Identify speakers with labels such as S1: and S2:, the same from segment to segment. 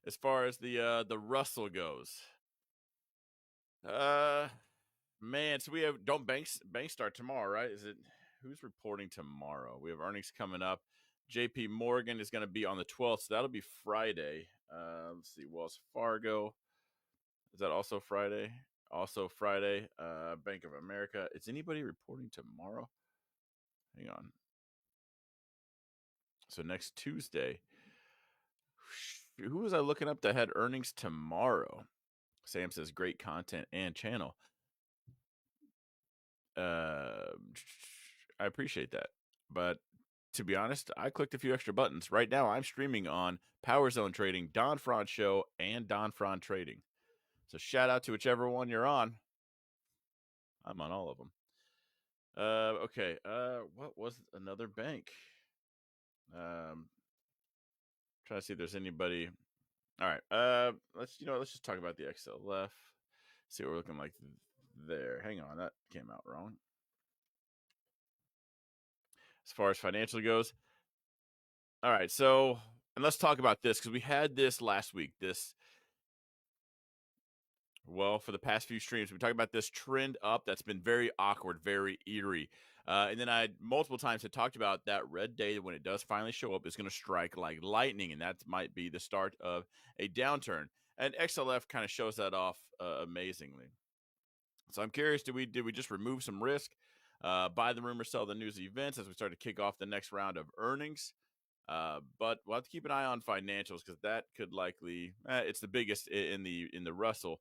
S1: as far as the Russell goes. Uh, man, so we have don't banks start tomorrow, right? Is it who's reporting tomorrow? We have earnings coming up. JP Morgan is going to be on the 12th, so that'll be Friday. Let's see, Wells Fargo. Is that also Friday? Also Friday. Bank of America. Is anybody reporting tomorrow? Hang on. So next Tuesday. Who was I looking up that had earnings tomorrow? Sam says great content and channel. I appreciate that. But to be honest, I clicked a few extra buttons. Right now, I'm streaming on Power Zone Trading, Don Fron Show, and Don Fron Trading. So shout out to whichever one you're on. I'm on all of them. Okay. What was another bank? Trying to see if there's anybody. All right. Let's just talk about the XLF. See what we're looking like there. Hang on, that came out wrong. As far as financial goes, all right. So, and let's talk about this because we had this last week. For the past few streams, we talked about this trend up that's been very awkward, very eerie. And then I multiple times had talked about that red day when it does finally show up is going to strike like lightning, and that might be the start of a downturn. And XLF kind of shows that off amazingly. So I'm curious, did we just remove some risk, buy the rumor, sell the news events as we start to kick off the next round of earnings? But we'll have to keep an eye on financials because that could likely it's the biggest in the Russell.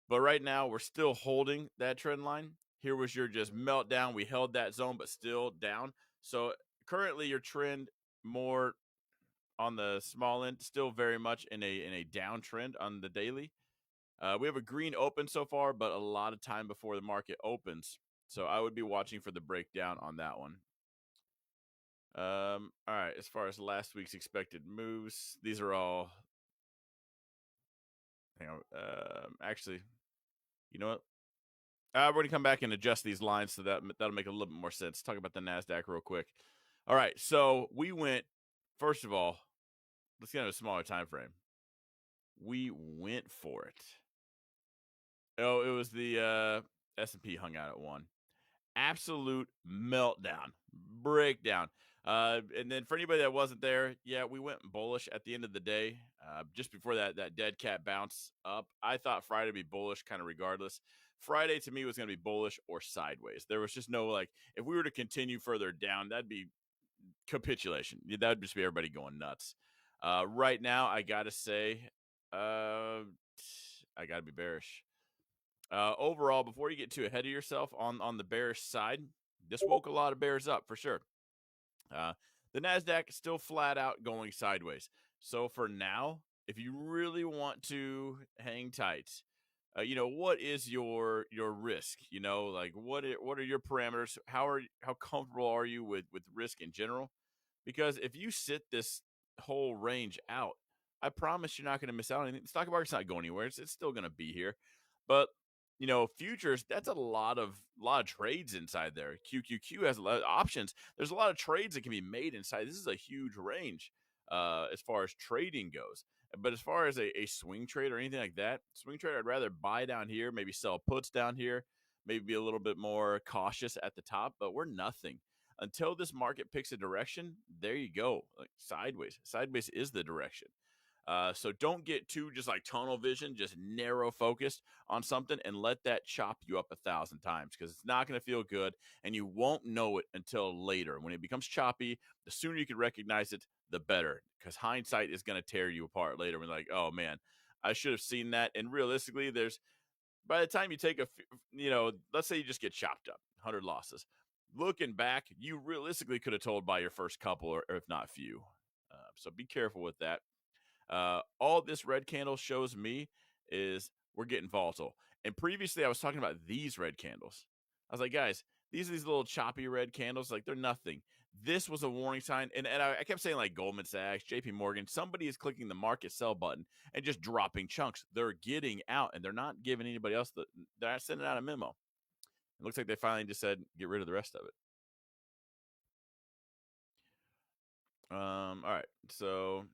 S1: But right now we're still holding that trend line. Here was your just meltdown. We held that zone, but still down. So currently your trend more on the small end, still very much in a downtrend on the daily. We have a green open so far, but a lot of time before the market opens. So I would be watching for the breakdown on that one. All right. As far as last week's expected moves, these are all. Hang on. Actually, you know what? We're going to come back and adjust these lines so that'll make a little bit more sense. Talk about the NASDAQ real quick. All right. So we went, first of all, let's get into a smaller time frame. We went for it. Oh, it was the S&P hung out at 1. Absolute meltdown, breakdown. And then for anybody that wasn't there, yeah, we went bullish at the end of the day. Just before that dead cat bounce up, I thought Friday would be bullish kind of regardless. Friday to me was going to be bullish or sideways. There was just no if we were to continue further down, that'd be capitulation. That would just be everybody going nuts. Right now, I got to say, I got to be bearish. Overall, before you get too ahead of yourself on the bearish side, this woke a lot of bears up for sure. The NASDAQ is still flat out going sideways. So for now, if you really want to hang tight, what is your risk? What are your parameters? How comfortable are you with risk in general? Because if you sit this whole range out, I promise you're not going to miss out on anything. The stock market's not going anywhere. It's still going to be here. But futures, that's a lot of trades inside there. QQQ has a lot of options. There's a lot of trades that can be made inside. This is a huge range as far as trading goes. But as far as a swing trade or anything like that, swing trade, I'd rather buy down here, maybe sell puts down here, maybe be a little bit more cautious at the top. But we're nothing until this market picks a direction. There you go, like sideways. Sideways is the direction. So don't get too just like tunnel vision, just narrow focused on something and let that chop you up 1,000 times because it's not going to feel good and you won't know it until later. When it becomes choppy, the sooner you can recognize it, the better because hindsight is going to tear you apart later. We're like, oh man, I should have seen that. And realistically, by the time you take let's say you just get chopped up, 100 losses. Looking back, you realistically could have told by your first couple or if not few. So be careful with that. All this red candle shows me is we're getting volatile. And previously, I was talking about these red candles. I was like, guys, these little choppy red candles, like they're nothing. This was a warning sign. And I kept saying like Goldman Sachs, JP Morgan, somebody is clicking the market sell button and just dropping chunks. They're getting out and they're not giving anybody else they're not sending out a memo. It looks like they finally just said, get rid of the rest of it. All right. So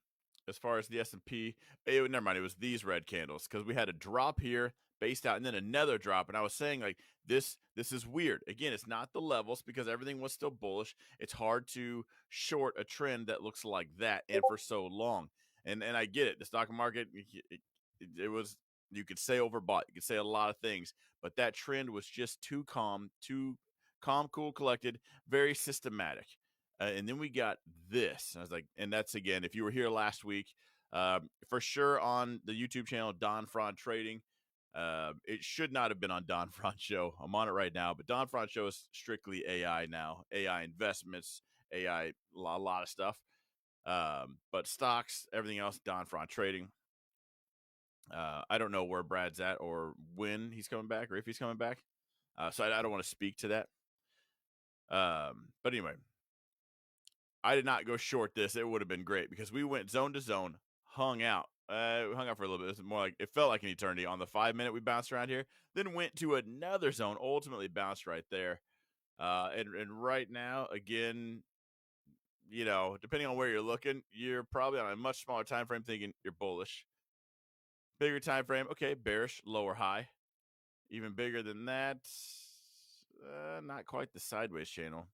S1: as far as the S&P, never mind. It was these red candles because we had a drop here, based out, and then another drop. And I was saying like this is weird. Again, it's not the levels because everything was still bullish. It's hard to short a trend that looks like that and for so long. And I get it. The stock market, it was, you could say overbought. You could say a lot of things, but that trend was just too calm, cool, collected, very systematic. And then we got this. I was like, and that's again, if you were here last week, for sure on the YouTube channel, Don Fraud Trading. It should not have been on Don Fraud Show. I'm on it right now, but Don Fraud Show is strictly AI now, AI investments, AI, a lot of stuff. But stocks, everything else, Don Fraud Trading. I don't know where Brad's at or when he's coming back or if he's coming back. So I don't want to speak to that. But anyway, I did not go short this. It would have been great because we went zone to zone, hung out. We hung out for a little bit. It was more like, it felt like an eternity. On the 5 minute, we bounced around here, then went to another zone, ultimately bounced right there. And right now, again, depending on where you're looking, you're probably on a much smaller time frame thinking you're bullish. Bigger time frame, okay, bearish, lower high. Even bigger than that, not quite the sideways channel.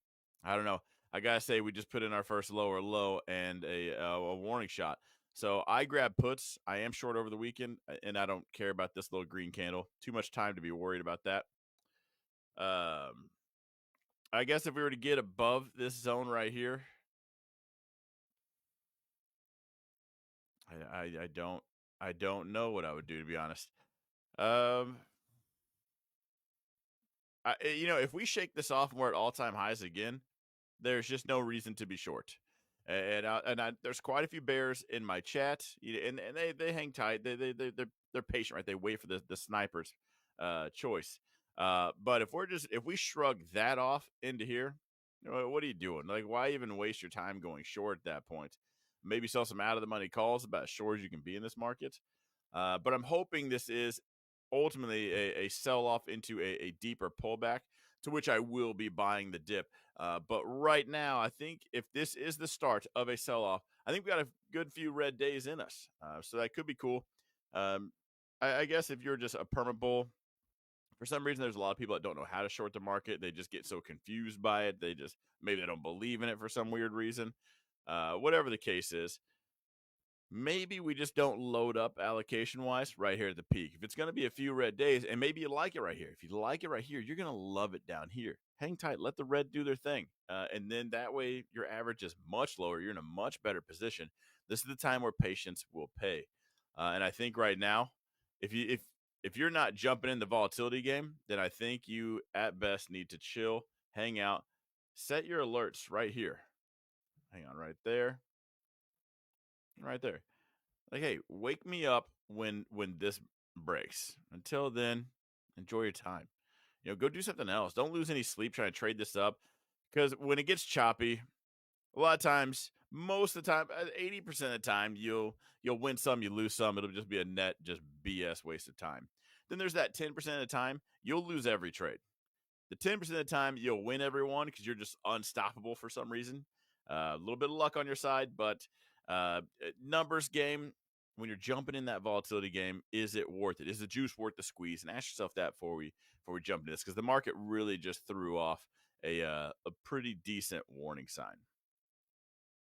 S1: I don't know. I gotta say, we just put in our first lower low and a warning shot. So I grab puts. I am short over the weekend, and I don't care about this little green candle. Too much time to be worried about that. I guess if we were to get above this zone right here, I don't know what I would do, to be honest. If we shake this off and we're at all-time highs again, there's just no reason to be short. And there's quite a few bears in my chat, and they hang tight. They're patient, right? They wait for the sniper's choice. But if we shrug that off into here, what are you doing? Like, why even waste your time going short at that point? Maybe sell some out of the money calls, about as short as you can be in this market. But I'm hoping this is ultimately a sell off into a deeper pullback, to which I will be buying the dip. But right now, I think if this is the start of a sell off, I think we got a good few red days in us. So that could be cool. I guess if you're just a perma bull, for some reason, there's a lot of people that don't know how to short the market. They just get so confused by it. Maybe they don't believe in it for some weird reason. Whatever the case is, maybe we just don't load up allocation wise right here at the peak. If it's going to be a few red days, and maybe you like it right here. If you like it right here, you're going to love it down here. Hang tight, let the red do their thing. And then that way your average is much lower. You're in a much better position. This is the time where patience will pay. And I think right now, if you're not jumping in the volatility game, then I think you at best need to chill, hang out, set your alerts right here. Hang on, right there. Right there. Like, hey, wake me up when this breaks. Until then, enjoy your time. Go do something else. Don't lose any sleep trying to trade this up, because when it gets choppy, a lot of times, most of the time, 80% of the time, you'll win some, you lose some. It'll just be a net, just BS waste of time. Then there's that 10% of the time you'll lose every trade. The 10% of the time you'll win everyone because you're just unstoppable for some reason. A little bit of luck on your side, but numbers game, when you're jumping in that volatility game, is it worth it? Is the juice worth the squeeze? And ask yourself that before we jump into this, because the market really just threw off a pretty decent warning sign.